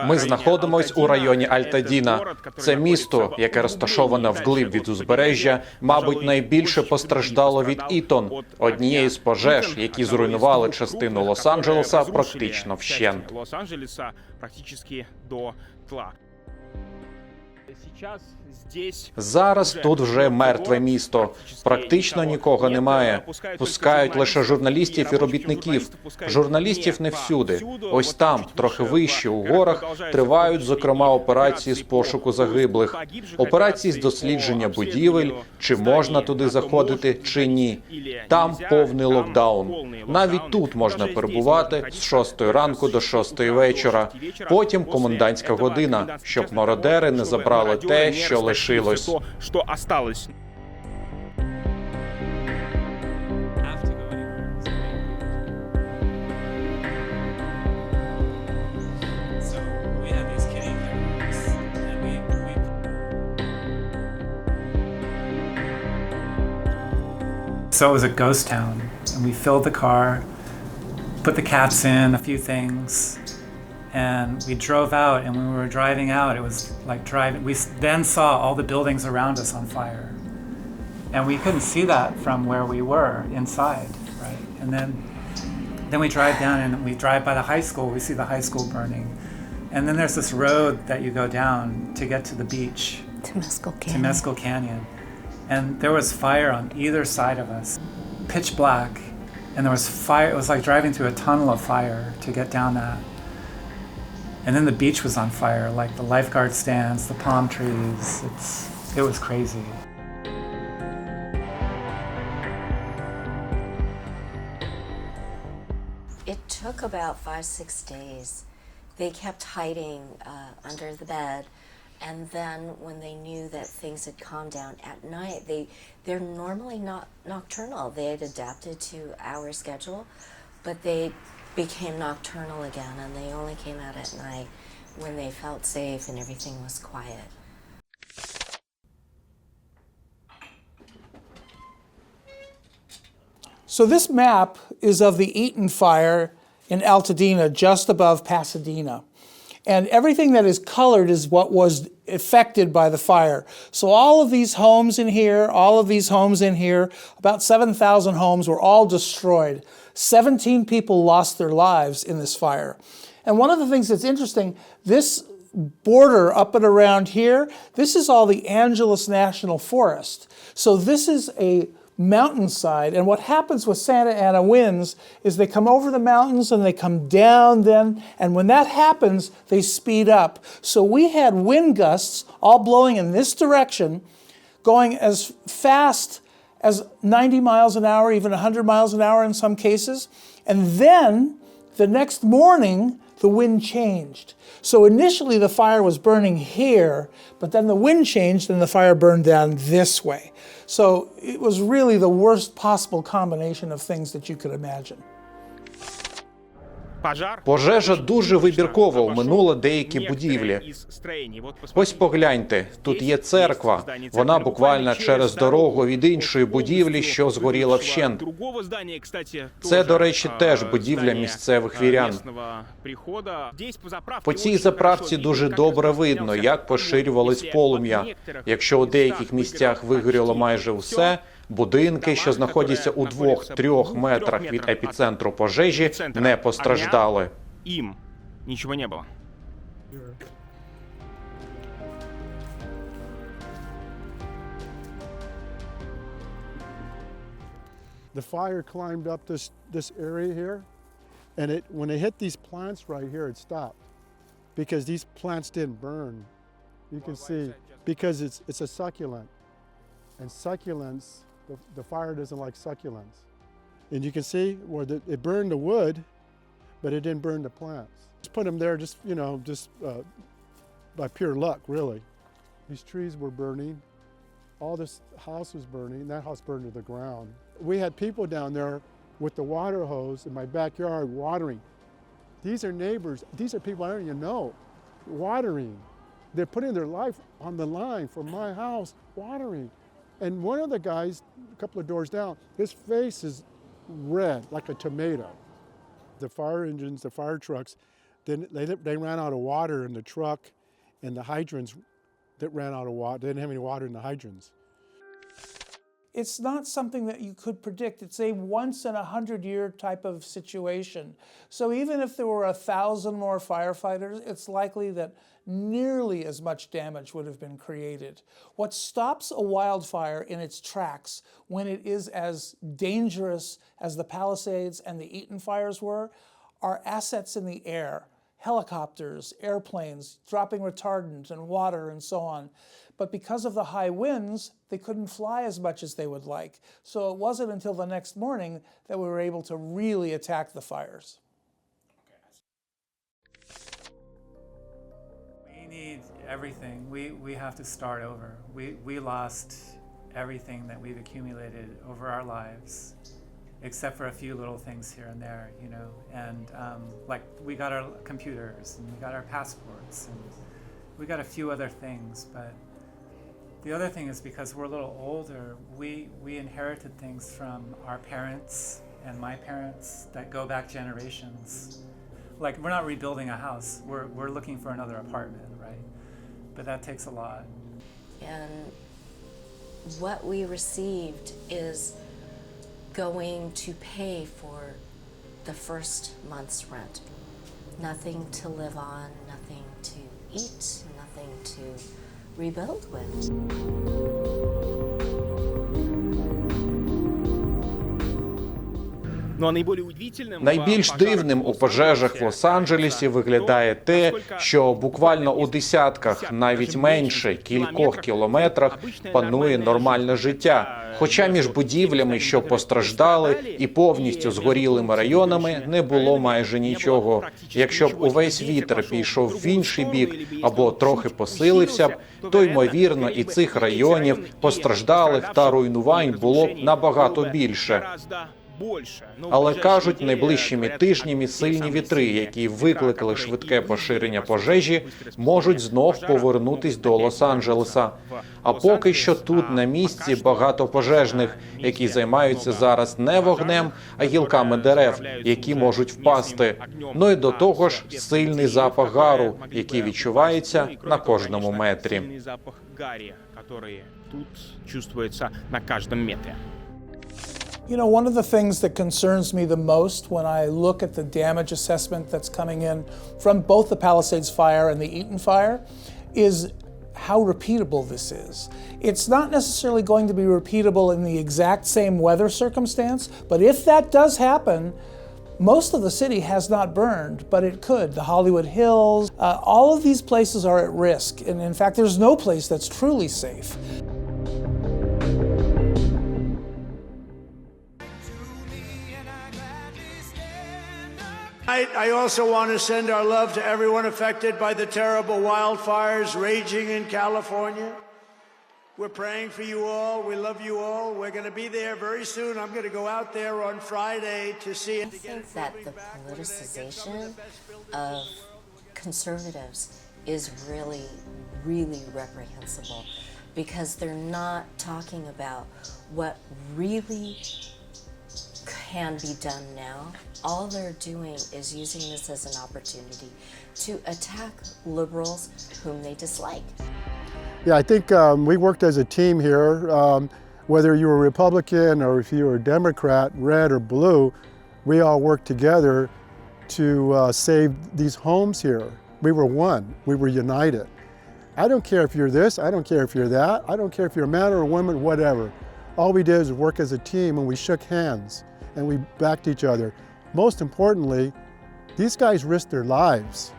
Ми знаходимось у районі Альтадіна. Це місто, яке розташоване вглиб від узбережжя, мабуть, найбільше постраждало від Ітон, однієї з пожеж, які зруйнували частину Лос-Анджелеса практично вщент. Зараз тут вже мертве місто. Практично нікого немає. Пускають лише журналістів і робітників. Журналістів не всюди. Ось там, трохи вище, у горах, тривають, зокрема, операції з пошуку загиблих. Операції з дослідження будівель, чи можна туди заходити, чи ні. Там повний локдаун. Навіть тут можна перебувати з 6 ранку до 6 вечора. Потім комендантська година, щоб мародери не забрали те, що лишилось. So it was a ghost town, and we filled the car, put the cats in, a few things, and we drove out, and when we were driving out, it was like driving, we then saw all the buildings around us on fire. And we couldn't see that from where we were inside, right? And then we drive down, and we drive by the high school, we see the high school burning. And then there's this road that you go down to get to the beach. To Mescal Canyon. And there was fire on either side of us, pitch black, and there was fire. It was like driving through a tunnel of fire to get down that. And then the beach was on fire, like the lifeguard stands, the palm trees. It was crazy. It took about 5-6 days. They kept hiding under the bed. And then when they knew that things had calmed down at night, they're normally not nocturnal. They had adapted to our schedule, but they became nocturnal again, and they only came out at night when they felt safe and everything was quiet. So this map is of the Eaton fire in Altadena, just above Pasadena. And everything that is colored is what was affected by the fire. So all of these homes in here, all of these homes in here, about 7,000 homes were all destroyed. 17 people lost their lives in this fire. And one of the things that's interesting, this border up and around here, this is all the Angeles National Forest. So this is a mountainside, and what happens with Santa Ana winds is they come over the mountains and they come down then, and when that happens, they speed up. So we had wind gusts all blowing in this direction, going as fast as 90 miles an hour, even 100 miles an hour in some cases, and then the next morning, the wind changed. So initially the fire was burning here, but then the wind changed and the fire burned down this way. So it was really the worst possible combination of things that you could imagine. Пожежа дуже вибірково оминула деякі будівлі. Ось погляньте, тут є церква. Вона буквально через дорогу від іншої будівлі, що згоріла вщент. Це, до речі, теж будівля місцевих вірян. По цій заправці дуже добре видно, як поширювалось полум'я. Якщо у деяких місцях вигоріло майже все, будинки, що знаходяться у 2-3 метрах від епіцентру пожежі, не постраждали. Їм нічого не було. The fire climbed up this area here, and when it hit these plants right here, it stopped because these plants didn't burn. You can see because it's a succulent, and succulents. The fire doesn't like succulents. And you can see where it burned the wood, but it didn't burn the plants. Just put them there just by pure luck, really. These trees were burning. All this house was burning. That house burned to the ground. We had people down there with the water hose in my backyard watering. These are neighbors. These are people I don't even know watering. They're putting their life on the line for my house, watering. And one of the guys, a couple of doors down, his face is red, like a tomato. The fire engines, the fire trucks, Then they ran out of water in the truck, and the hydrants that ran out of water. They didn't have any water in the hydrants. It's not something that you could predict. It's a once in 100-year type of situation. So even if there were 1,000 more firefighters, it's likely that nearly as much damage would have been created. What stops a wildfire in its tracks when it is as dangerous as the Palisades and the Eaton fires were are assets in the air. Helicopters, airplanes, dropping retardant and water and so on. But because of the high winds, they couldn't fly as much as they would like. So it wasn't until the next morning that we were able to really attack the fires. We need everything. We have to start over. We lost everything that we've accumulated over our lives, except for a few little things here and there, you know. And like we got our computers and we got our passports and we got a few other things, but the other thing is because we're a little older, we inherited things from our parents and my parents that go back generations. Like we're not rebuilding a house, we're looking for another apartment, right? But that takes a lot. And what we received is going to pay for the first month's rent. Nothing to live on, nothing to eat, nothing to rebuild with. Найбільш дивним у пожежах в Лос-Анджелесі виглядає те, що буквально у десятках, навіть менше, кількох кілометрах панує нормальне життя. Хоча між будівлями, що постраждали, і повністю згорілими районами не було майже нічого. Якщо б увесь вітер пішов в інший бік або трохи посилився б, то, ймовірно, і цих районів, постраждалих та руйнувань було б набагато більше. Але, кажуть, найближчими тижнями сильні вітри, які викликали швидке поширення пожежі, можуть знов повернутись до Лос-Анджелеса. А поки що тут на місці багато пожежних, які займаються зараз не вогнем, а гілками дерев, які можуть впасти. Ну і до того ж сильний запах гару, який відчувається на кожному метрі. You know, one of the things that concerns me the most when I look at the damage assessment that's coming in from both the Palisades fire and the Eaton fire is how repeatable this is. It's not necessarily going to be repeatable in the exact same weather circumstance, but if that does happen, most of the city has not burned, but it could. The Hollywood Hills, all of these places are at risk. And in fact, there's no place that's truly safe. I also want to send our love to everyone affected by the terrible wildfires raging in California. We're praying for you all. We love you all. We're going to be there very soon. I'm going to go out there on Friday to see it. I think that the politicization of conservatives is really, really reprehensible because they're not talking about what really can be done now. All they're doing is using this as an opportunity to attack liberals whom they dislike. Yeah, I think we worked as a team here. Whether you were Republican or if you were a Democrat, red or blue, we all worked together to save these homes here. We were one. We were united. I don't care if you're this. I don't care if you're that. I don't care if you're a man or a woman, whatever. All we did is work as a team and we shook hands and we backed each other. Most importantly, these guys risked their lives.